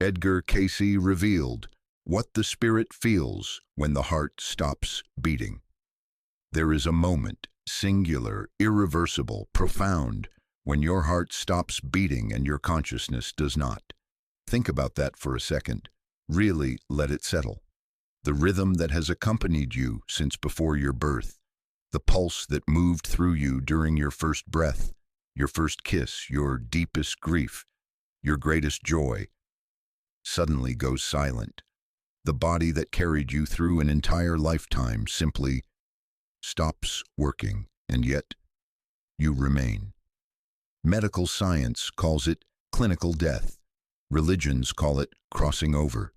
Edgar Cayce Revealed, What the Spirit Feels When the Heart Stops Beating. There is a moment, singular, irreversible, profound, when your heart stops beating and your consciousness does not. Think about that for a second. Really let it settle. The rhythm that has accompanied you since before your birth, the pulse that moved through you during your first breath, your first kiss, your deepest grief, your greatest joy, suddenly goes silent. The body that carried you through an entire lifetime simply stops working, and yet you remain. Medical science calls it clinical death. Religions call it crossing over.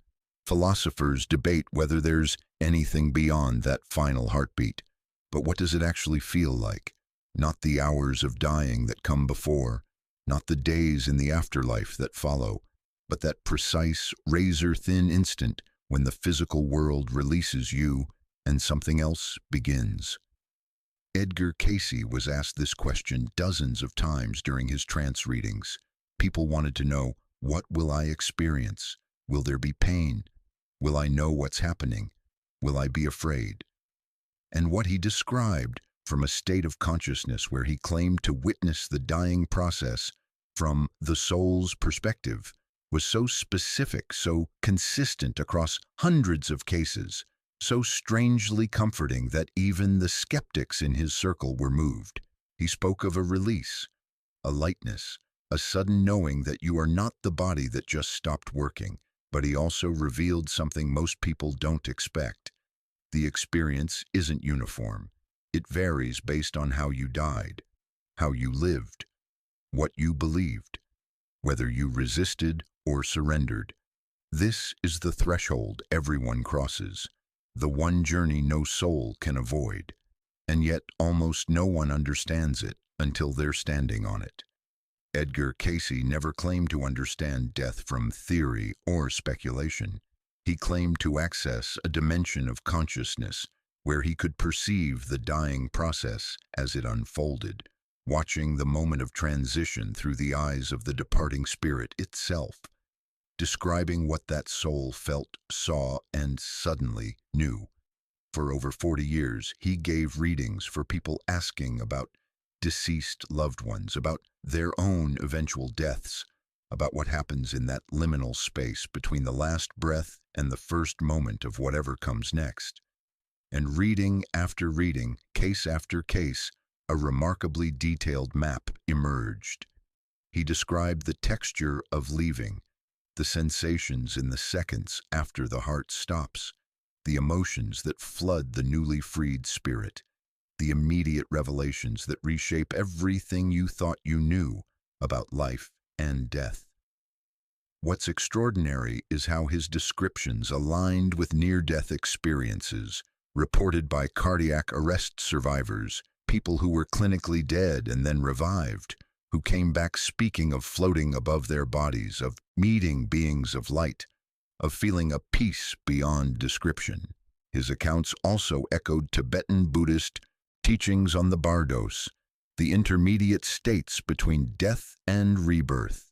Philosophers debate whether there's anything beyond that final heartbeat. But what does it actually feel like? Not the hours of dying that come before, not the days in the afterlife that follow, but that precise, razor-thin instant when the physical world releases you and something else begins. Edgar Cayce was asked this question dozens of times during his trance readings. People wanted to know, what will I experience? Will there be pain? Will I know what's happening? Will I be afraid? And what he described from a state of consciousness where he claimed to witness the dying process from the soul's perspective was so specific, so consistent across hundreds of cases, so strangely comforting that even the skeptics in his circle were moved. He spoke of a release, a lightness, a sudden knowing that you are not the body that just stopped working, but he also revealed something most people don't expect. The experience isn't uniform. It varies based on how you died, how you lived, what you believed, whether you resisted or surrendered. This is the threshold everyone crosses, the one journey no soul can avoid, and yet almost no one understands it until they're standing on it. Edgar Cayce never claimed to understand death from theory or speculation. He claimed to access a dimension of consciousness where he could perceive the dying process as it unfolded, watching the moment of transition through the eyes of the departing spirit itself, describing what that soul felt, saw, and suddenly knew. For over 40 years, he gave readings for people asking about deceased loved ones, about their own eventual deaths, about what happens in that liminal space between the last breath and the first moment of whatever comes next. And reading after reading, case after case, a remarkably detailed map emerged. He described the texture of leaving, the sensations in the seconds after the heart stops, the emotions that flood the newly freed spirit, the immediate revelations that reshape everything you thought you knew about life and death. What's extraordinary is how his descriptions aligned with near-death experiences reported by cardiac arrest survivors, people who were clinically dead and then revived, who came back speaking of floating above their bodies, of meeting beings of light, of feeling a peace beyond description. His accounts also echoed Tibetan Buddhist teachings on the bardos, the intermediate states between death and rebirth.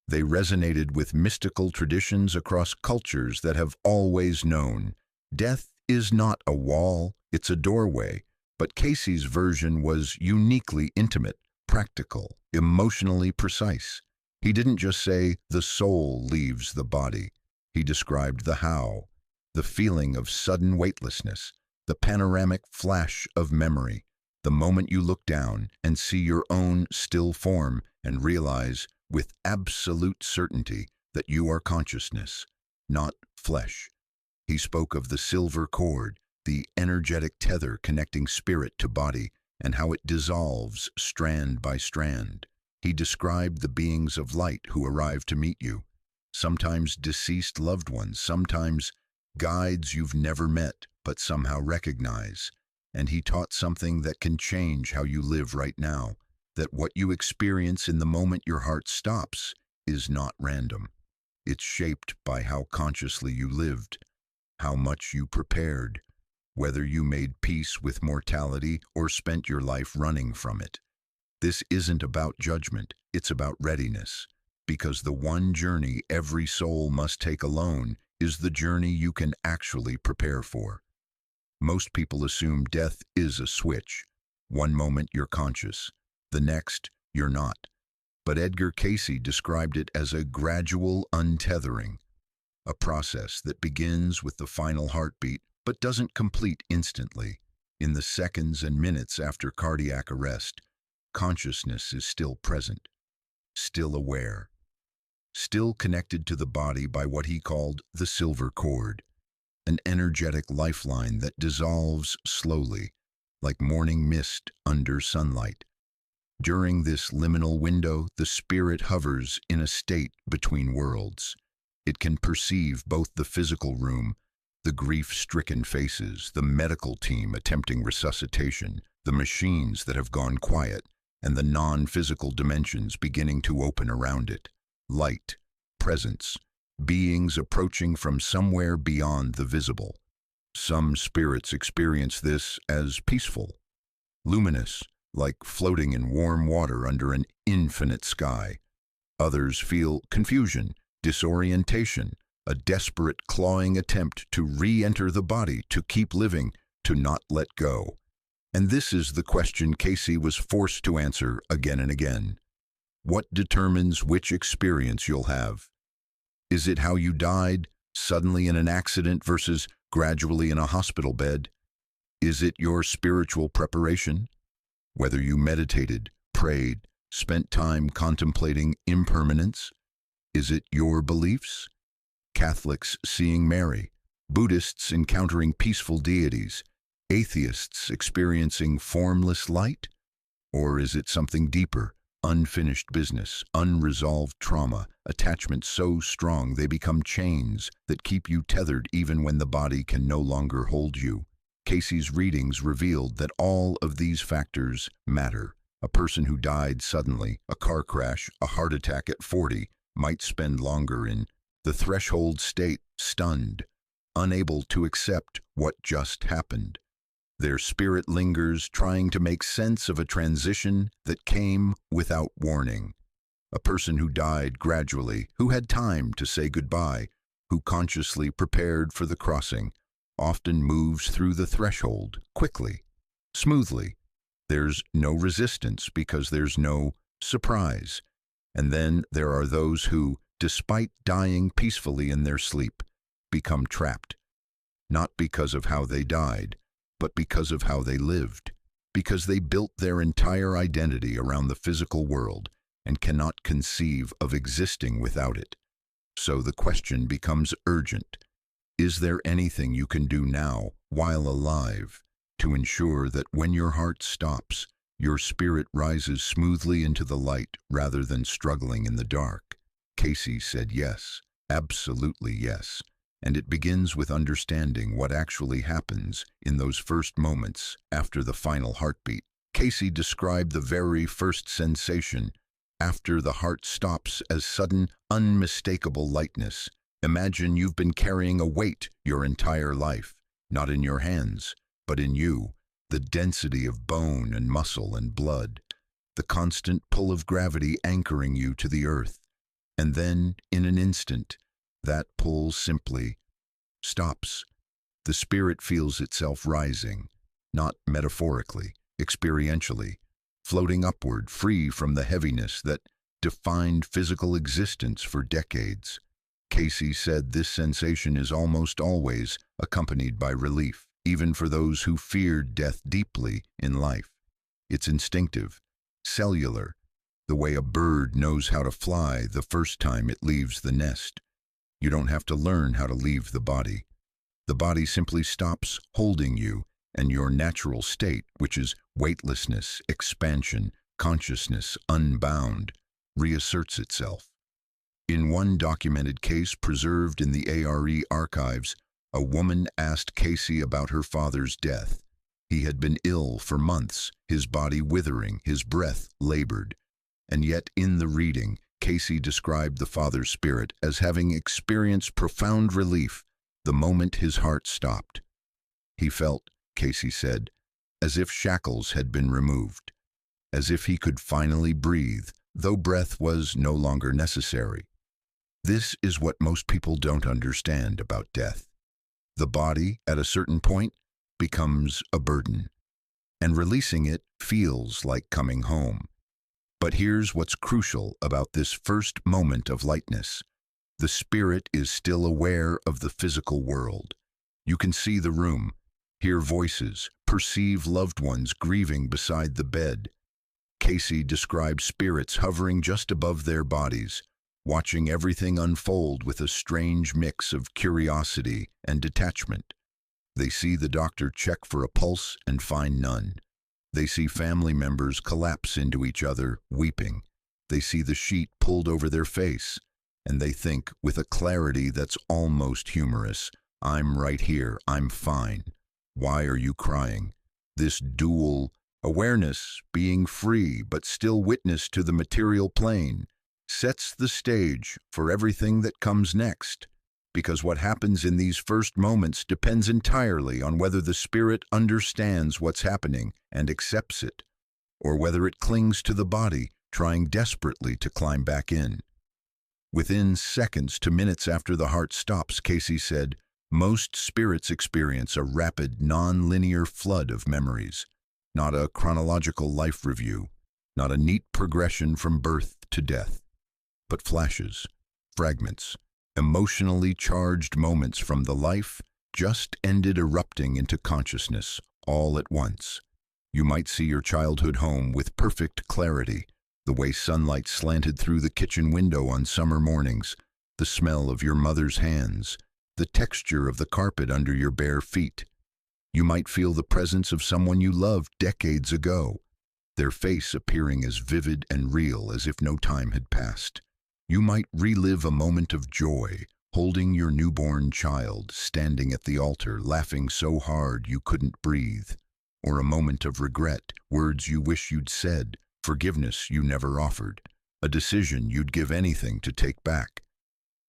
They resonated with mystical traditions across cultures that have always known death is not a wall, it's a doorway, but Cayce's version was uniquely intimate, practical, emotionally precise. He didn't just say the soul leaves the body. He described the how, the feeling of sudden weightlessness, the panoramic flash of memory, the moment you look down and see your own still form and realize with absolute certainty that you are consciousness, not flesh. He spoke of the silver cord, the energetic tether connecting spirit to body, and how it dissolves strand by strand. He described the beings of light who arrive to meet you, sometimes deceased loved ones, sometimes guides you've never met but somehow recognize. And he taught something that can change how you live right now, that what you experience in the moment your heart stops is not random. It's shaped by how consciously you lived, how much you prepared, whether you made peace with mortality or spent your life running from it. This isn't about judgment, it's about readiness. because the one journey every soul must take alone is the journey you can actually prepare for. Most people assume death is a switch. One moment you're conscious, the next you're not. But Edgar Cayce described it as a gradual untethering, a process that begins with the final heartbeat but doesn't complete instantly. In the seconds and minutes after cardiac arrest, consciousness is still present, still aware, still connected to the body by what he called the silver cord, an energetic lifeline that dissolves slowly, like morning mist under sunlight. During this liminal window, the spirit hovers in a state between worlds. It can perceive both the physical room, the grief-stricken faces, the medical team attempting resuscitation, the machines that have gone quiet, and the non-physical dimensions beginning to open around it. Light, presence, beings approaching from somewhere beyond the visible. Some spirits experience this as peaceful, luminous, like floating in warm water under an infinite sky. Others feel confusion, disorientation, a desperate clawing attempt to re-enter the body, to keep living, to not let go. And this is the question Cayce was forced to answer again and again. What determines which experience you'll have? Is it how you died, suddenly in an accident versus gradually in a hospital bed? Is it your spiritual preparation? Whether you meditated, prayed, spent time contemplating impermanence? Is it your beliefs? Catholics seeing Mary, Buddhists encountering peaceful deities, atheists experiencing formless light? Or is it something deeper, unfinished business, unresolved trauma, attachments so strong they become chains that keep you tethered even when the body can no longer hold you? Cayce's readings revealed that all of these factors matter. A person who died suddenly, a car crash, a heart attack at 40, might spend longer in the threshold state, stunned, unable to accept what just happened. Their spirit lingers, trying to make sense of a transition that came without warning. A person who died gradually, who had time to say goodbye, who consciously prepared for the crossing, often moves through the threshold quickly, smoothly. There's no resistance because there's no surprise. And then there are those who, despite dying peacefully in their sleep, become trapped, not because of how they died, but because of how they lived, because they built their entire identity around the physical world and cannot conceive of existing without it. So the question becomes urgent. Is there anything you can do now, while alive, to ensure that when your heart stops, your spirit rises smoothly into the light rather than struggling in the dark? Cayce said yes, absolutely yes. And it begins with understanding what actually happens in those first moments after the final heartbeat. Cayce described the very first sensation after the heart stops as sudden, unmistakable lightness. Imagine you've been carrying a weight your entire life, not in your hands, but in you, the density of bone and muscle and blood, the constant pull of gravity anchoring you to the earth. And then, in an instant, that pull simply stops. The spirit feels itself rising, not metaphorically, experientially, floating upward, free from the heaviness that defined physical existence for decades. Cayce said this sensation is almost always accompanied by relief, even for those who feared death deeply in life. It's instinctive, cellular, the way a bird knows how to fly the first time it leaves the nest. You don't have to learn how to leave the body. The body simply stops holding you, and your natural state, which is weightlessness, expansion, consciousness unbound, reasserts itself. In one documented case preserved in the ARE archives, a woman asked Cayce about her father's death. He had been ill for months, his body withering, his breath labored. And yet in the reading, Cayce described the father's spirit as having experienced profound relief the moment his heart stopped. He felt, Cayce said, as if shackles had been removed, as if he could finally breathe, though breath was no longer necessary. This is what most people don't understand about death. The body, at a certain point, becomes a burden, and releasing it feels like coming home. But here's what's crucial about this first moment of lightness. The spirit is still aware of the physical world. You can see the room, hear voices, perceive loved ones grieving beside the bed. Cayce describes spirits hovering just above their bodies, watching everything unfold with a strange mix of curiosity and detachment. They see the doctor check for a pulse and find none. They see family members collapse into each other, weeping. They see the sheet pulled over their face, and they think, with a clarity that's almost humorous, "I'm right here, I'm fine. Why are you crying?" This dual awareness, being free but still witness to the material plane, sets the stage for everything that comes next, because what happens in these first moments depends entirely on whether the spirit understands what's happening and accepts it, or whether it clings to the body, trying desperately to climb back in. Within seconds to minutes after the heart stops, Cayce said, most spirits experience a rapid, non-linear flood of memories, not a chronological life review, not a neat progression from birth to death, but flashes, fragments, emotionally charged moments from the life just ended erupting into consciousness all at once. You might see your childhood home with perfect clarity, the way sunlight slanted through the kitchen window on summer mornings, the smell of your mother's hands, the texture of the carpet under your bare feet. You might feel the presence of someone you loved decades ago, their face appearing as vivid and real as if no time had passed. You might relive a moment of joy, holding your newborn child, standing at the altar, laughing so hard you couldn't breathe. Or a moment of regret, words you wish you'd said, forgiveness you never offered, a decision you'd give anything to take back.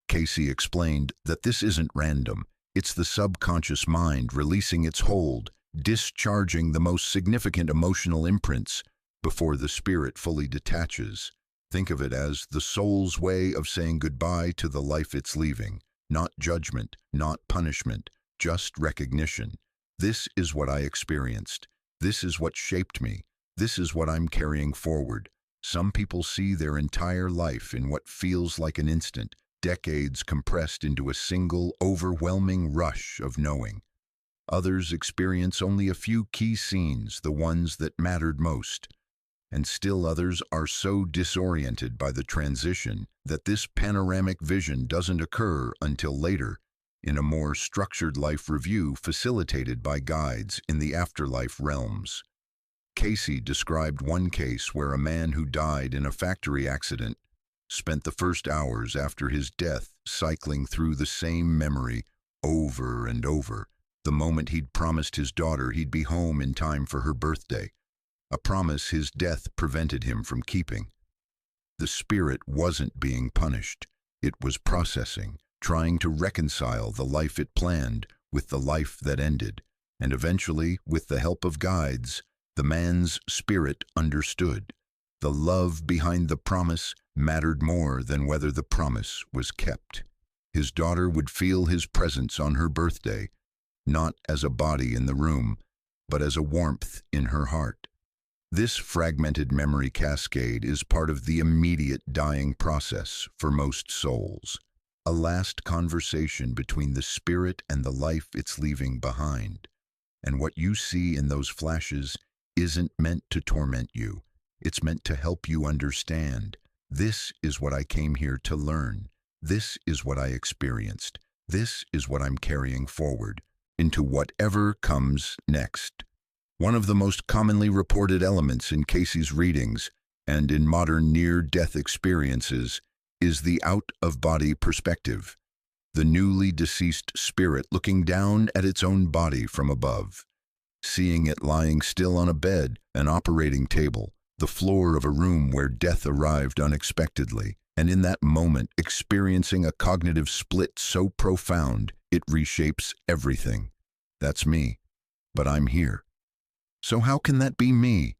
Cayce explained that this isn't random. It's the subconscious mind releasing its hold, discharging the most significant emotional imprints before the spirit fully detaches. Think of it as the soul's way of saying goodbye to the life it's leaving. Not judgment, not punishment, just recognition. This is what I experienced. This is what shaped me. This is what I'm carrying forward. Some people see their entire life in what feels like an instant, decades compressed into a single, overwhelming rush of knowing. Others experience only a few key scenes, the ones that mattered most. And still others are so disoriented by the transition that this panoramic vision doesn't occur until later, in a more structured life review facilitated by guides in the afterlife realms. Cayce described one case where a man who died in a factory accident spent the first hours after his death cycling through the same memory over and over, the moment he'd promised his daughter he'd be home in time for her birthday, a promise his death prevented him from keeping. The spirit wasn't being punished. It was processing, trying to reconcile the life it planned with the life that ended, and eventually, with the help of guides, the man's spirit understood. The love behind the promise mattered more than whether the promise was kept. His daughter would feel his presence on her birthday, not as a body in the room, but as a warmth in her heart. This fragmented memory cascade is part of the immediate dying process for most souls, a last conversation between the spirit and the life it's leaving behind. And what you see in those flashes isn't meant to torment you. It's meant to help you understand. This is what I came here to learn. This is what I experienced. This is what I'm carrying forward into whatever comes next. One of the most commonly reported elements in Cayce's readings and in modern near-death experiences is the out-of-body perspective, the newly deceased spirit looking down at its own body from above, seeing it lying still on a bed, an operating table, the floor of a room where death arrived unexpectedly, and in that moment experiencing a cognitive split so profound it reshapes everything. That's me, but I'm here. So how can that be me?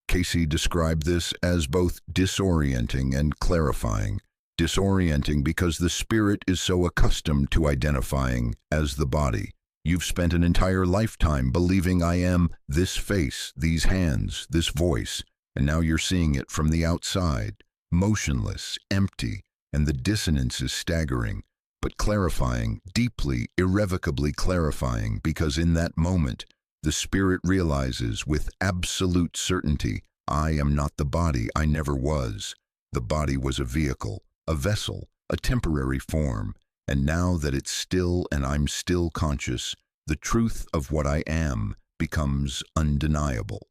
Cayce described this as both disorienting and clarifying. Disorienting because the spirit is so accustomed to identifying as the body. You've spent an entire lifetime believing I am this face, these hands, this voice, and now you're seeing it from the outside, motionless, empty, and the dissonance is staggering, but clarifying, deeply, irrevocably clarifying, because in that moment, the spirit realizes with absolute certainty, I am not the body, I never was. The body was a vehicle, a vessel, a temporary form, and now that it's still and I'm still conscious, the truth of what I am becomes undeniable.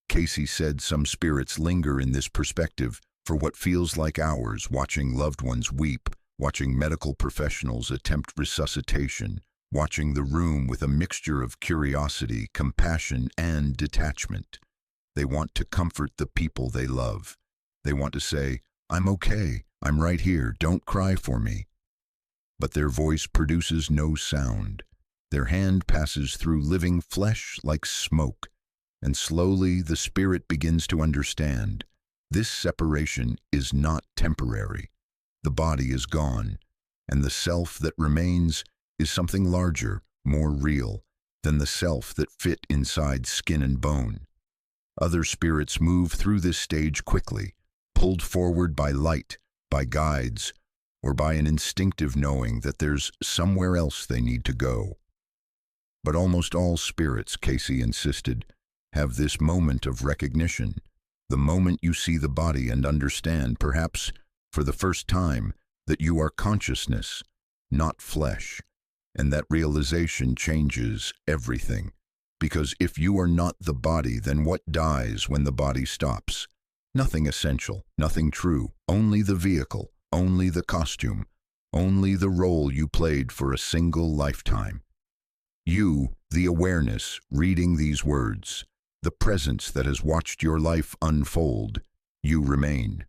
Cayce said some spirits linger in this perspective for what feels like hours, watching loved ones weep, watching medical professionals attempt resuscitation, watching the room with a mixture of curiosity, compassion, and detachment. They want to comfort the people they love. They want to say, I'm okay, I'm right here, don't cry for me. But their voice produces no sound. Their hand passes through living flesh like smoke, and slowly the spirit begins to understand. This separation is not temporary. The body is gone, and the self that remains is something larger, more real, than the self that fit inside skin and bone. Other spirits move through this stage quickly, pulled forward by light, by guides, or by an instinctive knowing that there's somewhere else they need to go. But almost all spirits, Cayce insisted, have this moment of recognition, the moment you see the body and understand, perhaps for the first time, that you are consciousness, not flesh, and that realization changes everything. Because if you are not the body, then what dies when the body stops? Nothing essential, nothing true, only the vehicle, only the costume, only the role you played for a single lifetime. You, the awareness, reading these words, the presence that has watched your life unfold, you remain.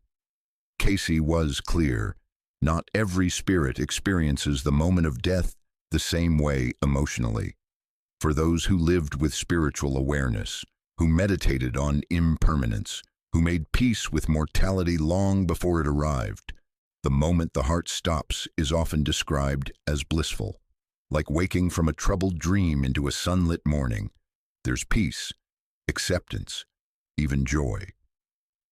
Cayce was clear. Not every spirit experiences the moment of death the same way emotionally. For those who lived with spiritual awareness, who meditated on impermanence, who made peace with mortality long before it arrived, the moment the heart stops is often described as blissful, like waking from a troubled dream into a sunlit morning. There's peace, acceptance, even joy.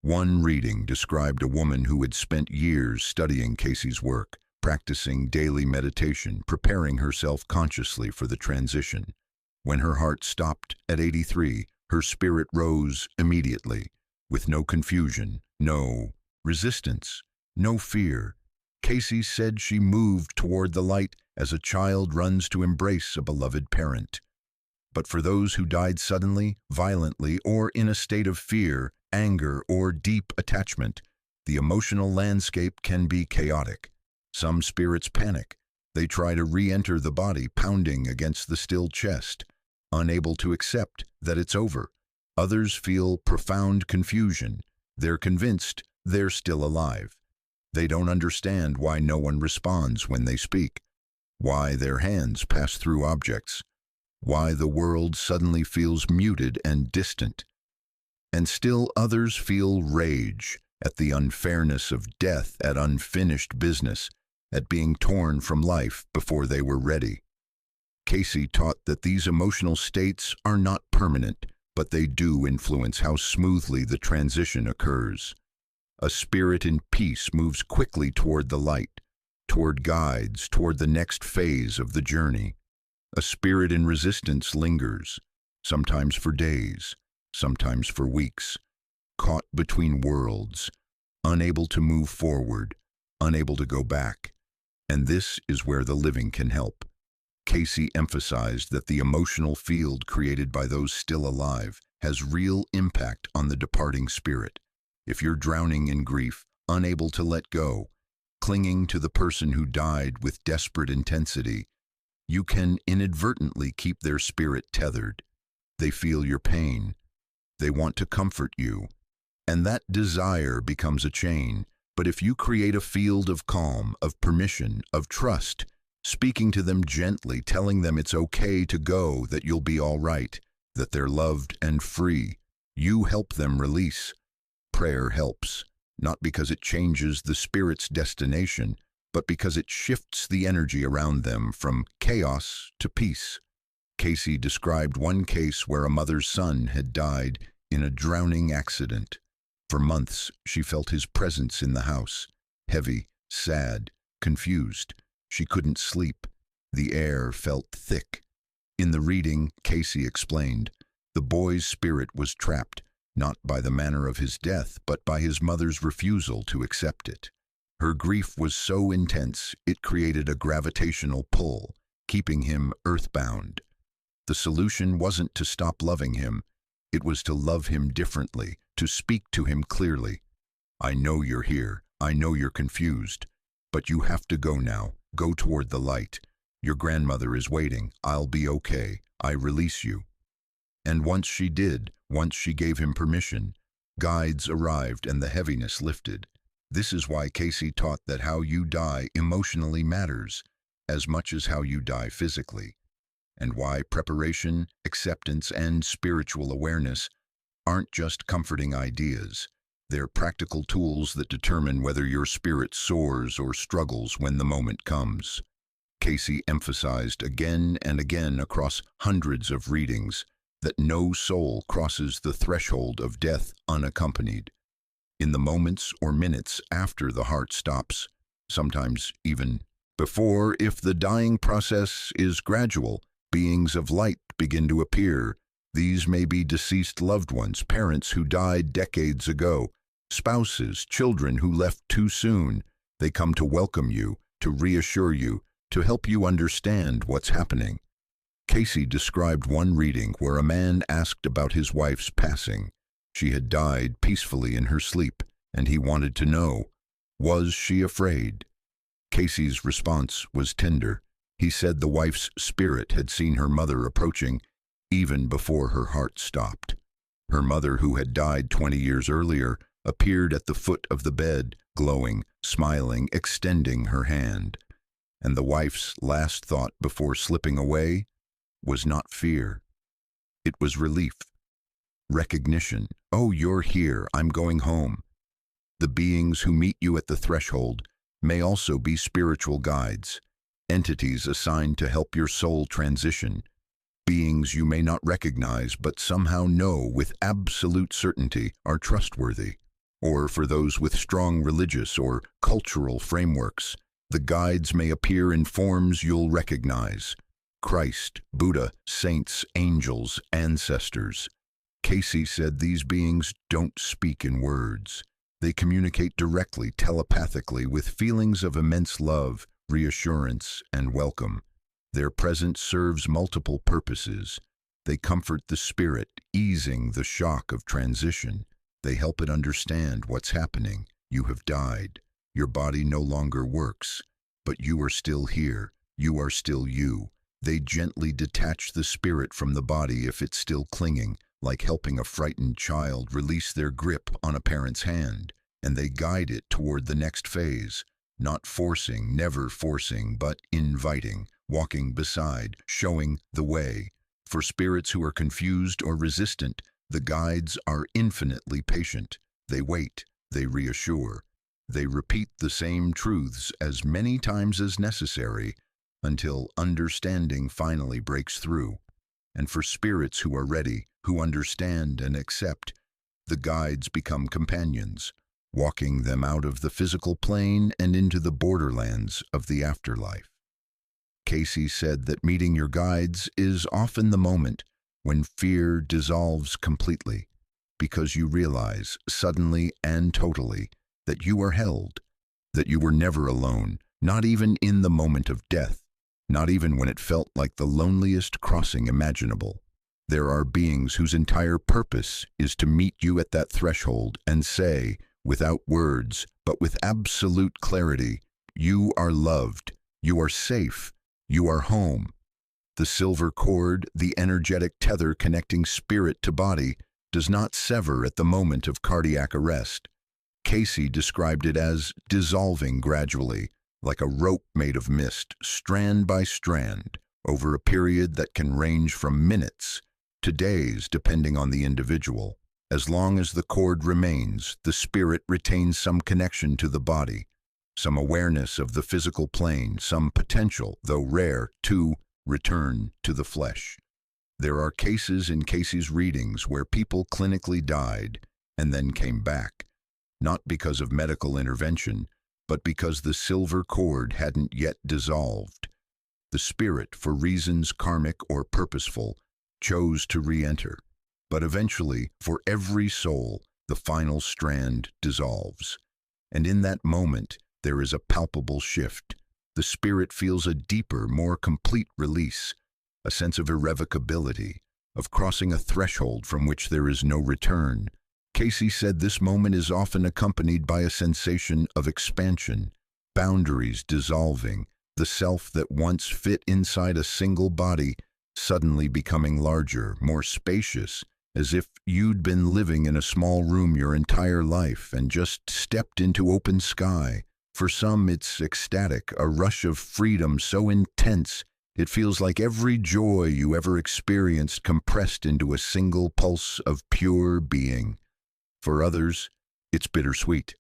One reading described a woman who had spent years studying Cayce's work, practicing daily meditation, preparing herself consciously for the transition. When her heart stopped at 83, her spirit rose immediately, with no confusion, no resistance, no fear. Cayce said she moved toward the light as a child runs to embrace a beloved parent. But for those who died suddenly, violently, or in a state of fear, anger, or deep attachment, the emotional landscape can be chaotic. Some spirits panic. They try to re-enter the body, pounding against the still chest, unable to accept that it's over. Others feel profound confusion. They're convinced they're still alive. They don't understand why no one responds when they speak, why their hands pass through objects, why the world suddenly feels muted and distant. And still others feel rage at the unfairness of death, at unfinished business, at being torn from life before they were ready. Cayce taught that these emotional states are not permanent, but they do influence how smoothly the transition occurs. A spirit in peace moves quickly toward the light, toward guides, toward the next phase of the journey. A spirit in resistance lingers, sometimes for days, sometimes for weeks, caught between worlds, unable to move forward, unable to go back. And this is where the living can help. Cayce emphasized that the emotional field created by those still alive has real impact on the departing spirit. If you're drowning in grief, unable to let go, clinging to the person who died with desperate intensity, you can inadvertently keep their spirit tethered. They feel your pain. They want to comfort you. And that desire becomes a chain. But if you create a field of calm, of permission, of trust, speaking to them gently, telling them it's okay to go, that you'll be all right, that they're loved and free, You help them release. Prayer helps, not because it changes the spirit's destination, but because it shifts the energy around them from chaos to peace. Cayce described one case where a mother's son had died in a drowning accident. For months, she felt his presence in the house, heavy, sad, confused. She couldn't sleep. The air felt thick. In the reading, Cayce explained, the boy's spirit was trapped, not by the manner of his death, but by his mother's refusal to accept it. Her grief was so intense, it created a gravitational pull, keeping him earthbound. The solution wasn't to stop loving him. It was to love him differently, to speak to him clearly. I know you're here. I know you're confused. But you have to go now. Go toward the light. Your grandmother is waiting. I'll be okay. I release you. And once she did, once she gave him permission, guides arrived and the heaviness lifted. This is why Cayce taught that how you die emotionally matters as much as how you die physically, and why preparation, acceptance, and spiritual awareness aren't just comforting ideas. They're practical tools that determine whether your spirit soars or struggles when the moment comes. Cayce emphasized again and again across hundreds of readings that no soul crosses the threshold of death unaccompanied. In the moments or minutes after the heart stops, sometimes even before, if the dying process is gradual, beings of light begin to appear. These may be deceased loved ones, parents who died decades ago, spouses, children who left too soon. They come to welcome you, to reassure you, to help you understand what's happening. Cayce described one reading where a man asked about his wife's passing. She had died peacefully in her sleep, and he wanted to know, was she afraid? Cayce's response was tender. He said the wife's spirit had seen her mother approaching even before her heart stopped. Her mother, who had died 20 years earlier, appeared at the foot of the bed, glowing, smiling, extending her hand. And the wife's last thought before slipping away was not fear. It was relief, recognition. Oh, you're here. I'm going home. The beings who meet you at the threshold may also be spiritual guides, entities assigned to help your soul transition, beings you may not recognize but somehow know with absolute certainty are trustworthy. Or for those with strong religious or cultural frameworks, the guides may appear in forms you'll recognize: Christ, Buddha, saints, angels, ancestors. Cayce said these beings don't speak in words. They communicate directly, telepathically, with feelings of immense love, reassurance, and welcome. Their presence serves multiple purposes. They comfort the spirit, easing the shock of transition. They help it understand what's happening. You have died. Your body no longer works, but you are still here. You are still you. They gently detach the spirit from the body if it's still clinging, like helping a frightened child release their grip on a parent's hand, and they guide it toward the next phase, not forcing, never forcing, but inviting, walking beside, showing the way. For spirits who are confused or resistant, the guides are infinitely patient. They wait, they reassure, they repeat the same truths as many times as necessary until understanding finally breaks through. And for spirits who are ready, who understand and accept, the guides become companions, walking them out of the physical plane and into the borderlands of the afterlife. Cayce said that meeting your guides is often the moment when fear dissolves completely, because you realize, suddenly and totally, that you are held, that you were never alone, not even in the moment of death, not even when it felt like the loneliest crossing imaginable. There are beings whose entire purpose is to meet you at that threshold and say, without words, but with absolute clarity, you are loved, you are safe, you are home. The silver cord, the energetic tether connecting spirit to body, does not sever at the moment of cardiac arrest. Cayce described it as dissolving gradually, like a rope made of mist, strand by strand, over a period that can range from minutes to days depending on the individual. As long as the cord remains, the spirit retains some connection to the body, some awareness of the physical plane, some potential, though rare, to return to the flesh. There are cases in Cayce's readings where people clinically died and then came back, not because of medical intervention, but because the silver cord hadn't yet dissolved. The spirit, for reasons karmic or purposeful, chose to re-enter. But eventually, for every soul, the final strand dissolves. And in that moment, there is a palpable shift. The spirit feels a deeper, more complete release, a sense of irrevocability, of crossing a threshold from which there is no return. Cayce said this moment is often accompanied by a sensation of expansion, boundaries dissolving, the self that once fit inside a single body suddenly becoming larger, more spacious, as if you'd been living in a small room your entire life and just stepped into open sky. For some, it's ecstatic, a rush of freedom so intense it feels like every joy you ever experienced compressed into a single pulse of pure being. For others, it's bittersweet,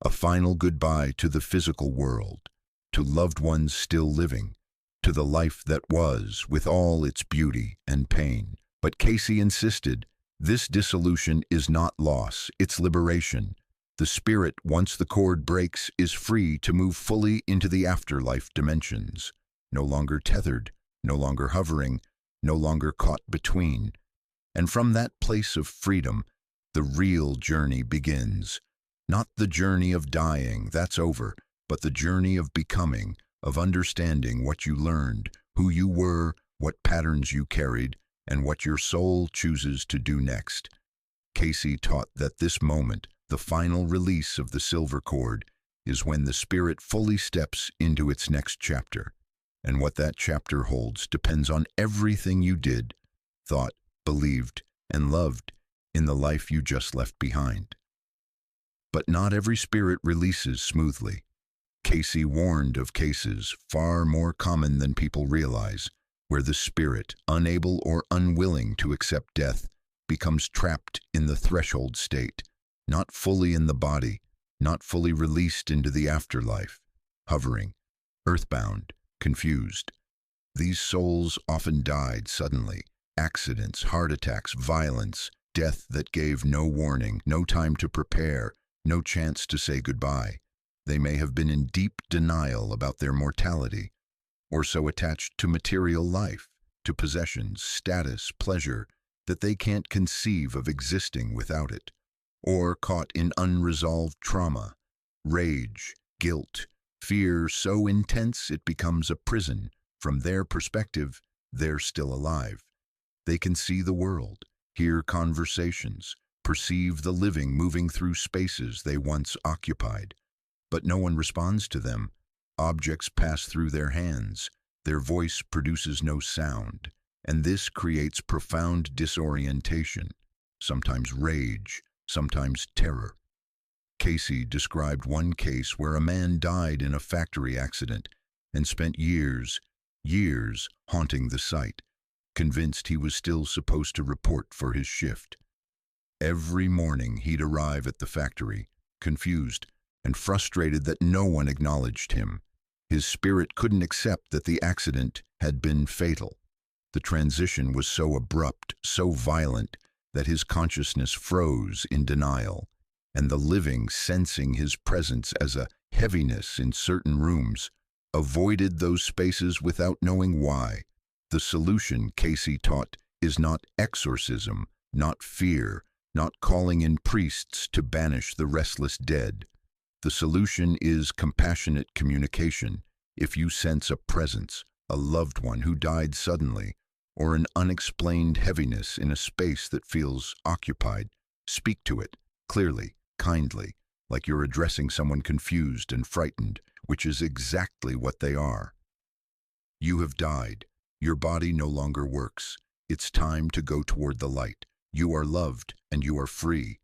a final goodbye to the physical world, to loved ones still living, to the life that was, with all its beauty and pain. But Cayce insisted, this dissolution is not loss, it's liberation. The spirit, once the cord breaks, is free to move fully into the afterlife dimensions, no longer tethered, no longer hovering, no longer caught between. And from that place of freedom, the real journey begins. Not the journey of dying, that's over, but the journey of becoming, of understanding what you learned, who you were, what patterns you carried, and what your soul chooses to do next. Cayce taught that this moment, the final release of the silver cord, is when the spirit fully steps into its next chapter. And what that chapter holds depends on everything you did, thought, believed, and loved in the life you just left behind. But not every spirit releases smoothly. Cayce warned of cases far more common than people realize, where the spirit, unable or unwilling to accept death, becomes trapped in the threshold state, not fully in the body, not fully released into the afterlife, hovering, earthbound, confused. These souls often died suddenly, accidents, heart attacks, violence, death that gave no warning, no time to prepare, no chance to say goodbye. They may have been in deep denial about their mortality, or so attached to material life, to possessions, status, pleasure, that they can't conceive of existing without it, or caught in unresolved trauma, rage, guilt, fear so intense it becomes a prison. From their perspective, they're still alive. They can see the world, hear conversations, perceive the living moving through spaces they once occupied. But no one responds to them. Objects pass through their hands. Their voice produces no sound. And this creates profound disorientation, sometimes rage, sometimes terror. Cayce described one case where a man died in a factory accident and spent years haunting the site, convinced he was still supposed to report for his shift. Every morning he'd arrive at the factory, confused and frustrated that no one acknowledged him. His spirit couldn't accept that the accident had been fatal. The transition was so abrupt, so violent, that his consciousness froze in denial, and the living, sensing his presence as a heaviness in certain rooms, avoided those spaces without knowing why. The solution, Cayce taught, is not exorcism, not fear, not calling in priests to banish the restless dead. The solution is compassionate communication. If you sense a presence, a loved one who died suddenly, or an unexplained heaviness in a space that feels occupied, speak to it, clearly, kindly, like you're addressing someone confused and frightened, which is exactly what they are. You have died. Your body no longer works. It's time to go toward the light. You are loved and you are free.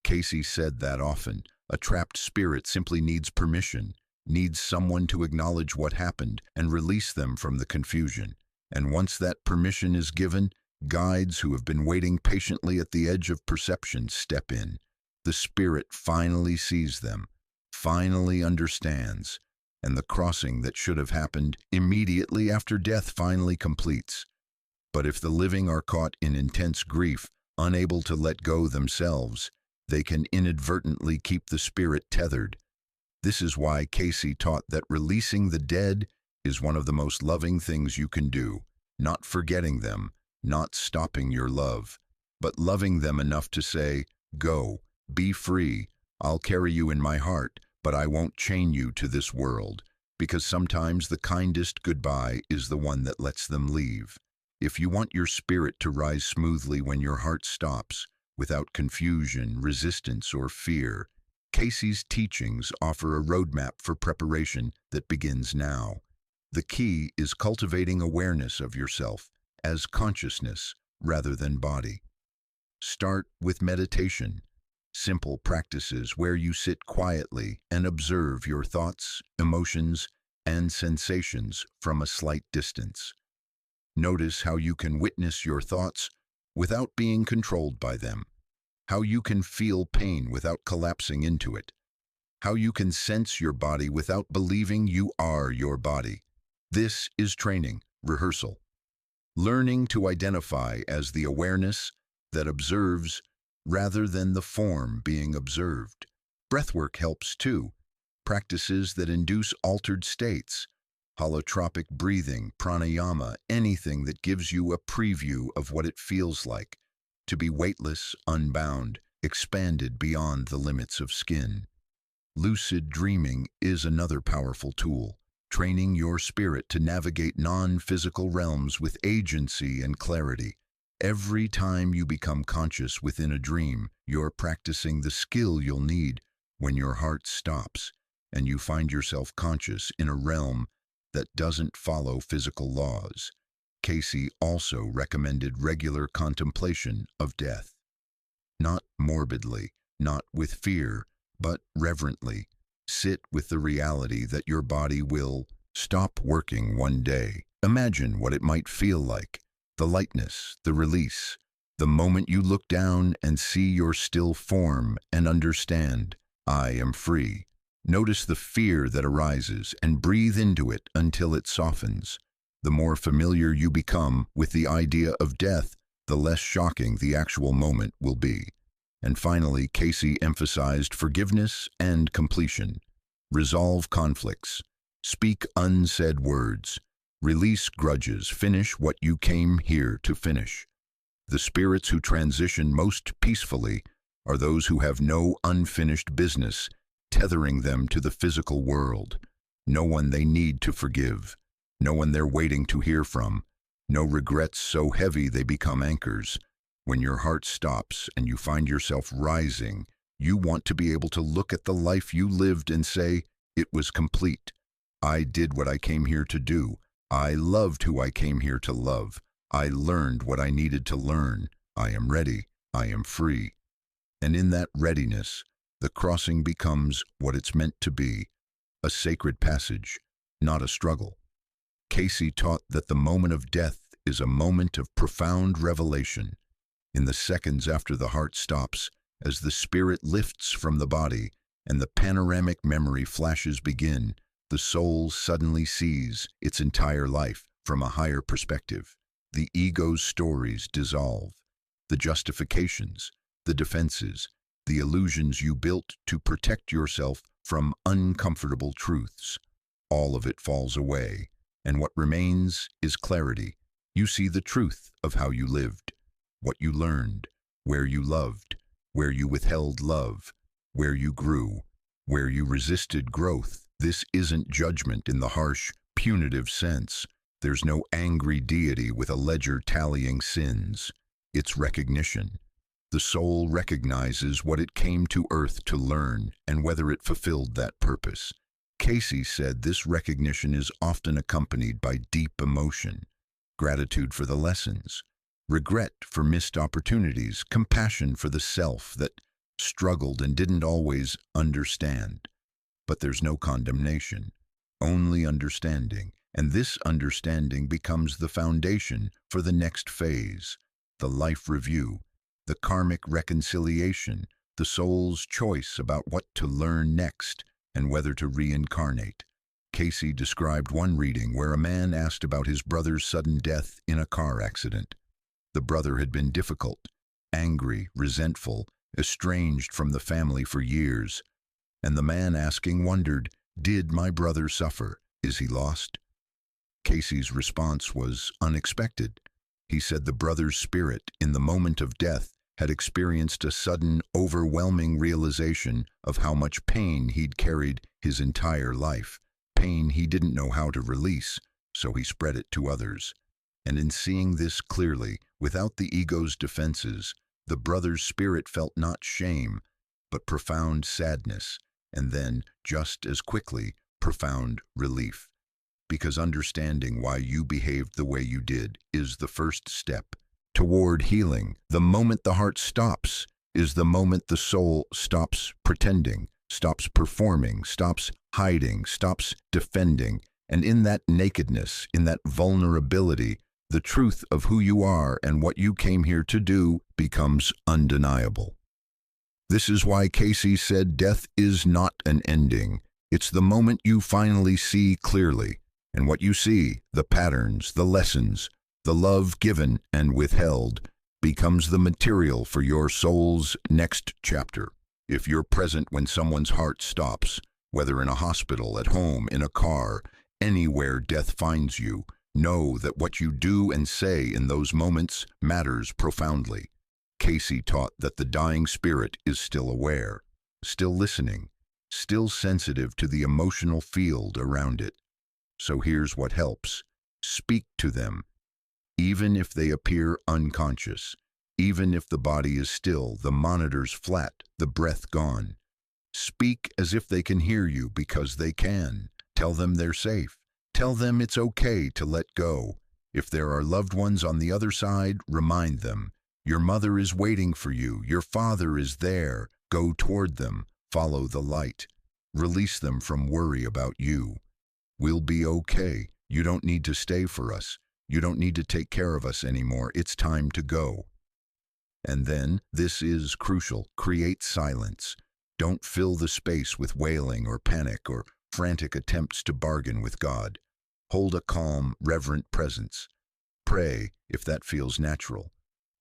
Cayce said that often. A trapped spirit simply needs permission, needs someone to acknowledge what happened and release them from the confusion. And once that permission is given, Guides who have been waiting patiently at the edge of perception step in. The spirit finally sees them, finally understands, and the crossing that should have happened immediately after death finally completes. But if the living are caught in intense grief, unable to let go themselves, they can inadvertently keep the spirit tethered. This is why Cayce taught that releasing the dead is one of the most loving things you can do, not forgetting them, not stopping your love, but loving them enough to say, "Go, be free, I'll carry you in my heart, but I won't chain you to this world," because sometimes the kindest goodbye is the one that lets them leave. If you want your spirit to rise smoothly when your heart stops, without confusion, resistance, or fear, Cayce's teachings offer a roadmap for preparation that begins now. The key is cultivating awareness of yourself as consciousness rather than body. Start with meditation, simple practices where you sit quietly and observe your thoughts, emotions, and sensations from a slight distance. Notice how you can witness your thoughts without being controlled by them, how you can feel pain without collapsing into it, how you can sense your body without believing you are your body. This is training, rehearsal. Learning to identify as the awareness that observes rather than the form being observed. Breathwork helps too. Practices that induce altered states, holotropic breathing, pranayama, anything that gives you a preview of what it feels like to be weightless, unbound, expanded beyond the limits of skin. Lucid dreaming is another powerful tool, training your spirit to navigate non-physical realms with agency and clarity. Every time you become conscious within a dream, you're practicing the skill you'll need when your heart stops and you find yourself conscious in a realm that doesn't follow physical laws. Cayce also recommended regular contemplation of death. Not morbidly, not with fear, but reverently. Sit with the reality that your body will stop working one day. Imagine what it might feel like, the lightness, the release, the moment you look down and see your still form and understand, "I am free." Notice the fear that arises and breathe into it until it softens. The more familiar you become with the idea of death, the less shocking the actual moment will be. And finally, Cayce emphasized forgiveness and completion. Resolve conflicts. Speak unsaid words. Release grudges. Finish what you came here to finish. The spirits who transition most peacefully are those who have no unfinished business tethering them to the physical world. No one they need to forgive. No one they're waiting to hear from. No regrets so heavy they become anchors. When your heart stops and you find yourself rising, you want to be able to look at the life you lived and say, "It was complete. I did what I came here to do. I loved who I came here to love. I learned what I needed to learn. I am ready. I am free." And in that readiness, the crossing becomes what it's meant to be, a sacred passage, not a struggle. Cayce taught that the moment of death is a moment of profound revelation. In the seconds after the heart stops, as the spirit lifts from the body and the panoramic memory flashes begin, the soul suddenly sees its entire life from a higher perspective. The ego's stories dissolve. The justifications, the defenses, the illusions you built to protect yourself from uncomfortable truths. All of it falls away, and what remains is clarity. You see the truth of how you lived, what you learned, where you loved, where you withheld love, where you grew, where you resisted growth. This isn't judgment in the harsh, punitive sense. There's no angry deity with a ledger tallying sins. It's recognition. The soul recognizes what it came to earth to learn and whether it fulfilled that purpose. Cayce said this recognition is often accompanied by deep emotion, gratitude for the lessons, regret for missed opportunities, compassion for the self that struggled and didn't always understand. But there's no condemnation, only understanding, and this understanding becomes the foundation for the next phase, the life review, the karmic reconciliation, the soul's choice about what to learn next and whether to reincarnate. Cayce described one reading where a man asked about his brother's sudden death in a car accident. The brother had been difficult, angry, resentful, estranged from the family for years, and the man asking wondered, "Did my brother suffer? Is he lost?" Cayce's response was unexpected. He said the brother's spirit, in the moment of death, had experienced a sudden, overwhelming realization of how much pain he'd carried his entire life, pain he didn't know how to release, so he spread it to others. And in seeing this clearly, without the ego's defenses, the brother's spirit felt not shame, but profound sadness, and then, just as quickly, profound relief. Because understanding why you behaved the way you did is the first step toward healing. The moment the heart stops is the moment the soul stops pretending, stops performing, stops hiding, stops defending. And in that nakedness, in that vulnerability, the truth of who you are and what you came here to do becomes undeniable. This is why Cayce said death is not an ending. It's the moment you finally see clearly. And what you see, the patterns, the lessons, the love given and withheld, becomes the material for your soul's next chapter. If you're present when someone's heart stops, whether in a hospital, at home, in a car, anywhere death finds you, know that what you do and say in those moments matters profoundly. Cayce taught that the dying spirit is still aware, still listening, still sensitive to the emotional field around it. So here's what helps. Speak to them. Even if they appear unconscious, even if the body is still, the monitors flat, the breath gone. Speak as if they can hear you because they can. Tell them they're safe. Tell them it's okay to let go. If there are loved ones on the other side, remind them. Your mother is waiting for you. Your father is there. Go toward them. Follow the light. Release them from worry about you. We'll be okay. You don't need to stay for us. You don't need to take care of us anymore. It's time to go. And then, this is crucial, create silence. Don't fill the space with wailing or panic or frantic attempts to bargain with God. Hold a calm, reverent presence. Pray, if that feels natural.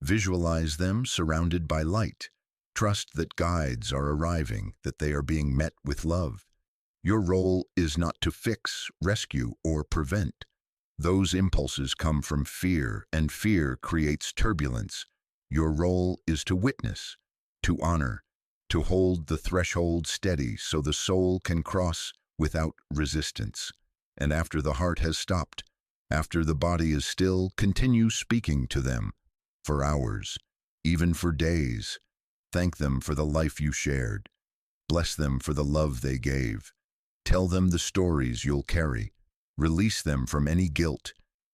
Visualize them surrounded by light. Trust that guides are arriving, that they are being met with love. Your role is not to fix, rescue, or prevent. Those impulses come from fear, and fear creates turbulence. Your role is to witness, to honor, to hold the threshold steady so the soul can cross without resistance. And after the heart has stopped, after the body is still, continue speaking to them for hours, even for days. Thank them for the life you shared. Bless them for the love they gave. Tell them the stories you'll carry. Release them from any guilt,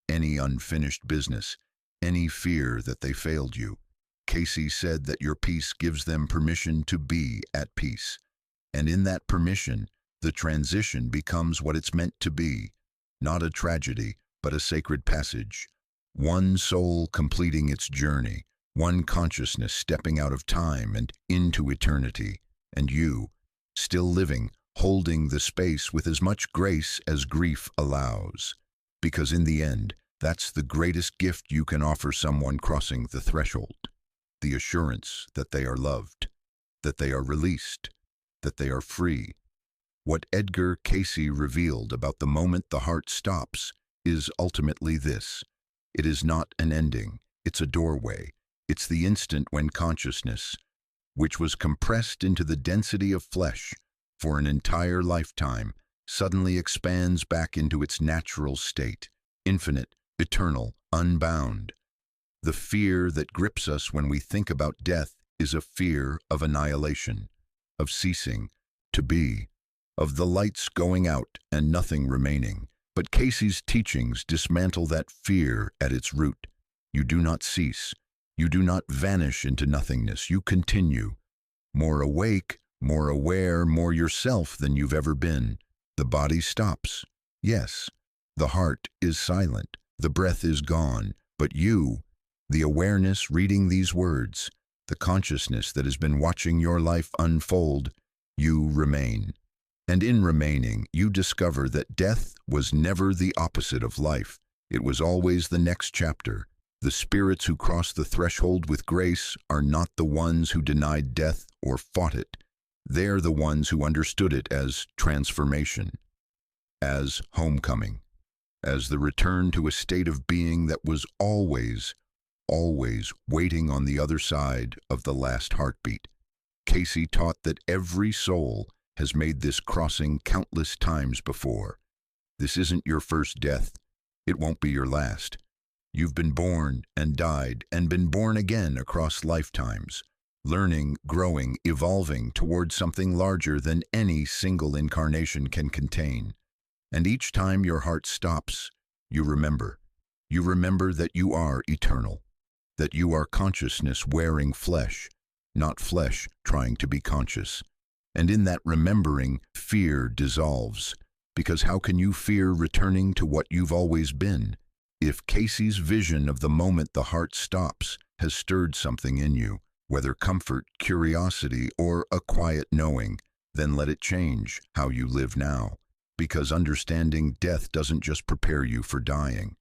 any unfinished business, any fear that they failed you. Cayce said that your peace gives them permission to be at peace. And in that permission, the transition becomes what it's meant to be, not a tragedy, but a sacred passage. One soul completing its journey, one consciousness stepping out of time and into eternity, and you, still living, holding the space with as much grace as grief allows. Because in the end, that's the greatest gift you can offer someone crossing the threshold. The assurance that they are loved, that they are released, that they are free. What Edgar Cayce revealed about the moment the heart stops is ultimately this. It is not an ending, it's a doorway. It's the instant when consciousness, which was compressed into the density of flesh for an entire lifetime, suddenly expands back into its natural state, infinite, eternal, unbound. The fear that grips us when we think about death is a fear of annihilation, of ceasing to be, of the lights going out and nothing remaining. But Cayce's teachings dismantle that fear at its root. You do not cease. You do not vanish into nothingness. You continue, more awake, more aware, more yourself than you've ever been. The body stops. Yes, the heart is silent. The breath is gone. But you, The awareness reading these words, the consciousness that has been watching your life unfold, you remain. And in remaining, you discover that death was never the opposite of life. It was always the next chapter. The spirits who cross the threshold with grace are not the ones who denied death or fought it. They're the ones who understood it as transformation, as homecoming, as the return to a state of being that was always waiting on the other side of the last heartbeat. Cayce taught that every soul has made this crossing countless times before. This isn't your first death. It won't be your last. You've been born and died and been born again across lifetimes, learning, growing, evolving towards something larger than any single incarnation can contain. And each time your heart stops, you remember. You remember that you are eternal, that you are consciousness wearing flesh, not flesh trying to be conscious. And in that remembering, fear dissolves, because how can you fear returning to what you've always been? If Cayce's vision of the moment the heart stops has stirred something in you, whether comfort, curiosity, or a quiet knowing, then let it change how you live now, because understanding death doesn't just prepare you for dying.